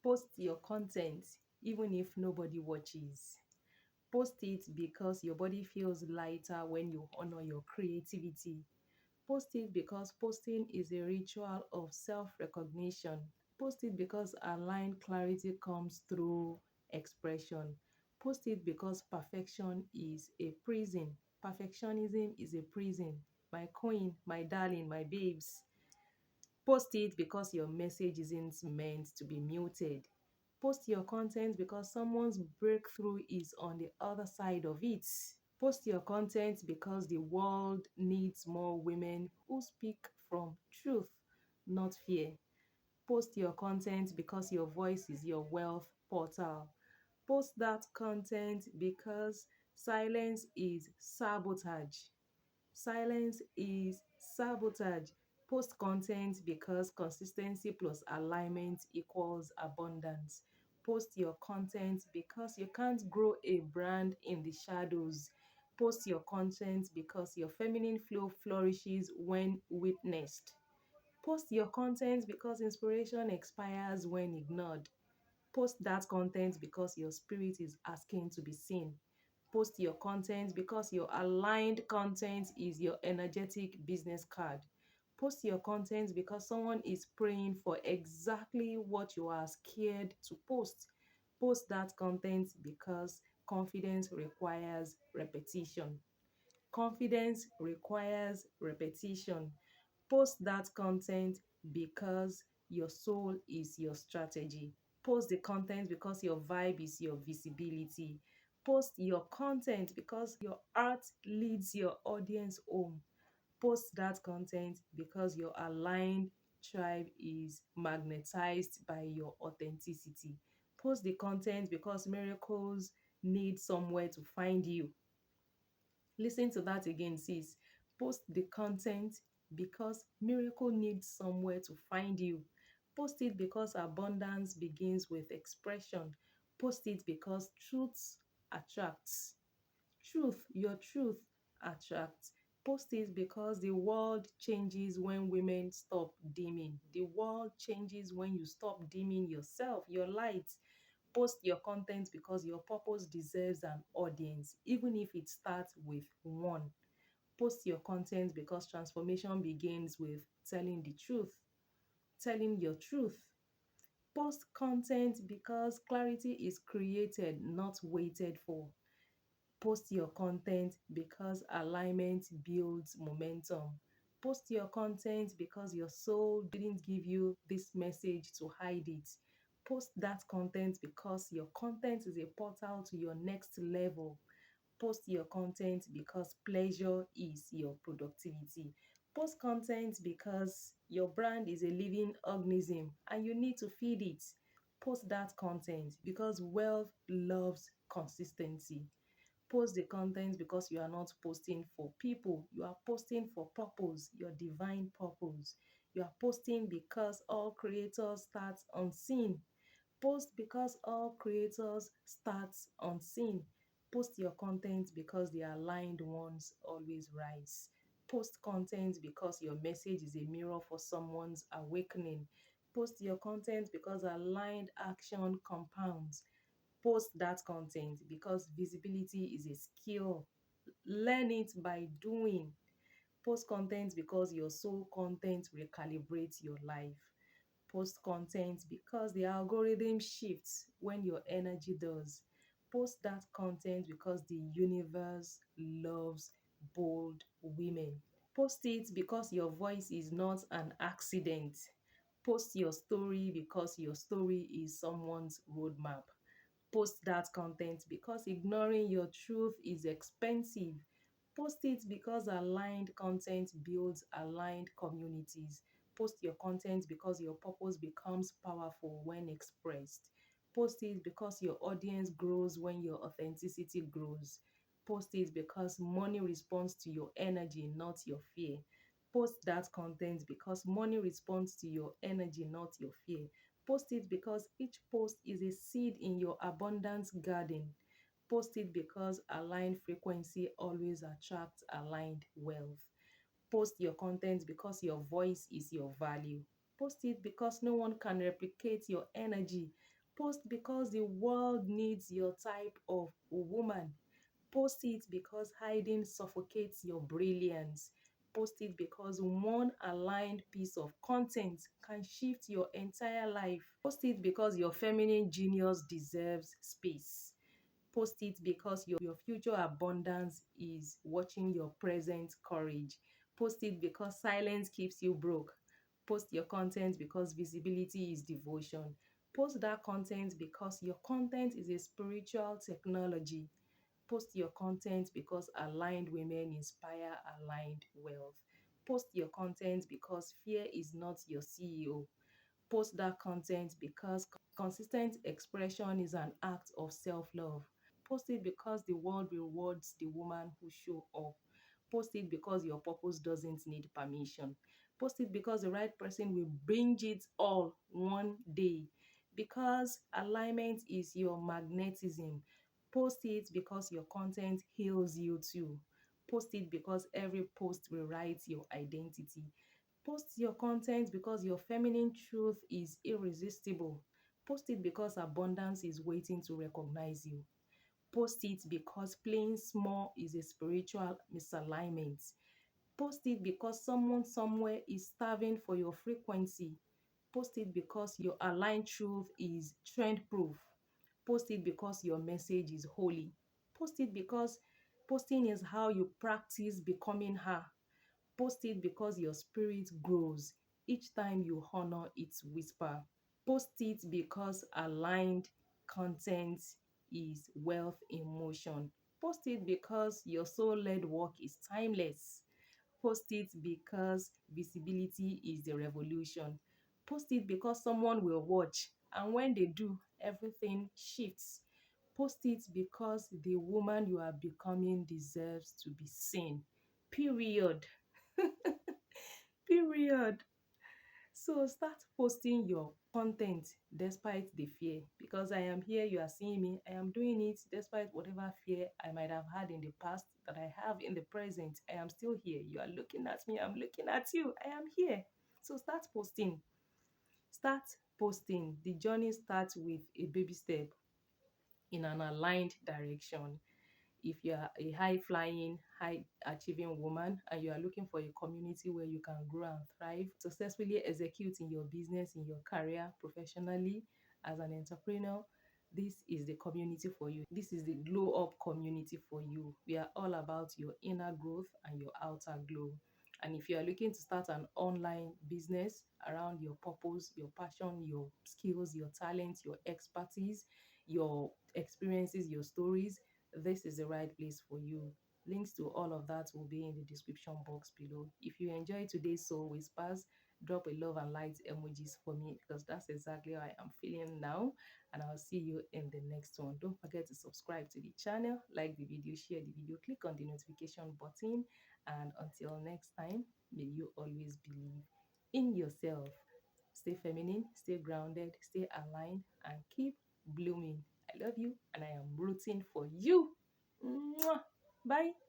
Post your content even if nobody watches. Post it because your body feels lighter when you honor your creativity. Post it because posting is a ritual of self recognition. Post it because aligned clarity comes through expression. Post it because perfection is a prison. Perfectionism is a prison. My queen, my darling, my babes. Post it because your message isn't meant to be muted. Post your content because someone's breakthrough is on the other side of it. Post your content because the world needs more women who speak from truth, not fear. Post your content because your voice is your wealth portal. Post that content because silence is sabotage. Silence is sabotage. Post content because consistency plus alignment equals abundance. Post your content because you can't grow a brand in the shadows. Post your content because your feminine flow flourishes when witnessed. Post your content because inspiration expires when ignored. Post that content because your spirit is asking to be seen. Post your content because your aligned content is your energetic business card. Post your content because someone is praying for exactly what you are scared to post. Post that content because confidence requires repetition. Confidence requires repetition. Post that content because your soul is your strategy. Post the content because your vibe is your visibility. Post your content because your art leads your audience home. Post that content because your aligned tribe is magnetized by your authenticity. Post the content because miracles need somewhere to find you. Listen to that again, sis. Post the content because miracle needs somewhere to find you. Post it because abundance begins with expression. Post it because truth attracts. Your truth attracts. Post it because the world changes when women stop dimming. The world changes when you stop dimming yourself, your light. Post your content because your purpose deserves an audience, even if it starts with one. Post your content because transformation begins with telling the truth, telling your truth. Post content because clarity is created, not waited for. Post your content because alignment builds momentum. Post your content because your soul didn't give you this message to hide it. Post that content because your content is a portal to your next level. Post your content because pleasure is your productivity. Post content because your brand is a living organism and you need to feed it. Post that content because wealth loves consistency. Post the content because you are not posting for people, you are posting for purpose, your divine purpose. You are posting because all creators start unseen. Post because all creators start unseen. Post your content because the aligned ones always rise. Post content because your message is a mirror for someone's awakening. Post your content because aligned action compounds. Post that content because visibility is a skill. Learn it by doing. Post content because your soul content recalibrates your life. Post content because the algorithm shifts when your energy does. Post that content because the universe loves bold women. Post it because your voice is not an accident. Post your story because your story is someone's roadmap. Post that content because ignoring your truth is expensive. Post it because aligned content builds aligned communities. Post your content because your purpose becomes powerful when expressed. Post it because your audience grows when your authenticity grows. Post it because money responds to your energy, not your fear. Post that content because money responds to your energy, not your fear. Post it because each post is a seed in your abundance garden. Post it because aligned frequency always attracts aligned wealth. Post your content because your voice is your value. Post it because no one can replicate your energy. Post because the world needs your type of woman. Post it because hiding suffocates your brilliance. Post it because one aligned piece of content can shift your entire life. Post it because your feminine genius deserves space. Post it because your future abundance is watching your present courage. Post it because silence keeps you broke. Post your content because visibility is devotion. Post that content because your content is a spiritual technology. Post your content because aligned women inspire aligned wealth. Post your content because fear is not your CEO. Post that content because consistent expression is an act of self love. Post it because the world rewards the woman who show up. Post it because your purpose doesn't need permission. Post it because the right person will bring it all one day. Because alignment is your magnetism. Post it because your content heals you too. Post it because every post rewrites your identity. Post your content because your feminine truth is irresistible. Post it because abundance is waiting to recognize you. Post it because playing small is a spiritual misalignment. Post it because someone somewhere is starving for your frequency. Post it because your aligned truth is trend proof. Post it because your message is holy. Post it because posting is how you practice becoming her. Post it because your spirit grows each time you honor its whisper. Post it because aligned content is wealth in motion. Post it because your soul led work is timeless. Post it because visibility is the revolution. Post it because someone will watch, and when they do, everything shifts. Post it because the woman you are becoming deserves to be seen. Period. Period. So start posting your content despite the fear, because I am here, you are seeing me. I am doing it despite whatever fear I might have had in the past, that I have in the present. I am still here. You are looking at me, I'm looking at you. I am here. So start posting. Start posting. The journey starts with a baby step in an aligned direction. If you are a high flying, high achieving woman and you are looking for a community where you can grow and thrive, successfully execute in your business, in your career, professionally, as an entrepreneur, this is the community for you. This is the glow up community for you. We are all about your inner growth and your outer glow. And if you are looking to start an online business around your purpose, your passion, your skills, your talent, your expertise, your experiences, your stories, this is the right place for you. Links to all of that will be in the description box below. If you enjoyed today's Soul Whispers, drop a love and light emojis for me, because that's exactly how I am feeling now. And I'll see you in the next one. Don't forget to subscribe to the channel, like the video, share the video, click on the notification button. And until next time, may you always believe in yourself. Stay feminine, stay grounded, stay aligned, and keep blooming. I love you and I am rooting for you. Mwah. Bye.